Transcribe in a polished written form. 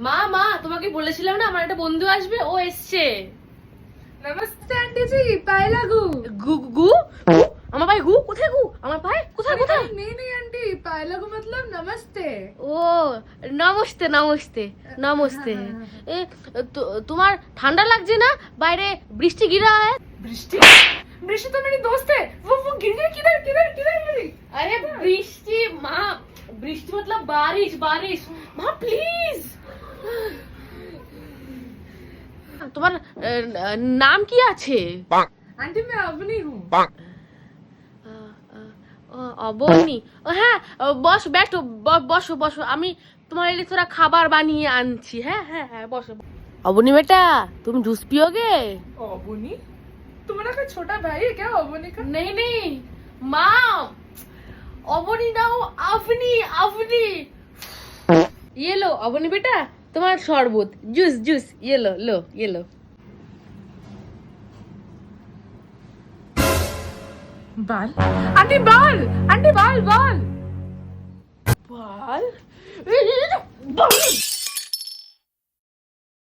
মা মা তোমাকে বলেছিলাম না আমার একটা বন্ধু আসবে, ও এসছে। नमस्ते आंटी जी पाए लागू গু গু গু? আমার ভাই গু কোথায়? গু আমার ভাই কোথায় কোথায়? नहीं नहीं आंटी पाए लागू मतलब नमस्ते। ও নমস্তে নমস্তে নমস্তে। এ তোমার ঠান্ডা লাগছে না? বাইরে বৃষ্টি গিরা है। बृष्टि बृष्टि तो मेरी दोस्त है, वो गिर गई किधर किधर किधर गिरी? अरे বৃষ্টি মা, বৃষ্টি मतलब बारिश बारिश। মা প্লিজ। তোমার নাম কি আছে? आंटी मैं अवनी हूँ। অবনী। হ্যাঁ বস বেটো, বসো বসো, আমি তোমার लिए थोड़ा খাবার বানিয়ে আনছি। হ্যাঁ হ্যাঁ হ্যাঁ বসো। অবনী বেটা तुम जूस पियोगे? अवनी तुम्हारा कोई छोटा भाई है क्या अवनी का? नहीं नहीं माँ, অবনী নাও, আফনি আফনি। ये लो অবনী বেটা তোমার শরবত, জুস জুস, ये लो लो ये लो। बाल आंटी बाल आंटी बाल बाल बाल बाल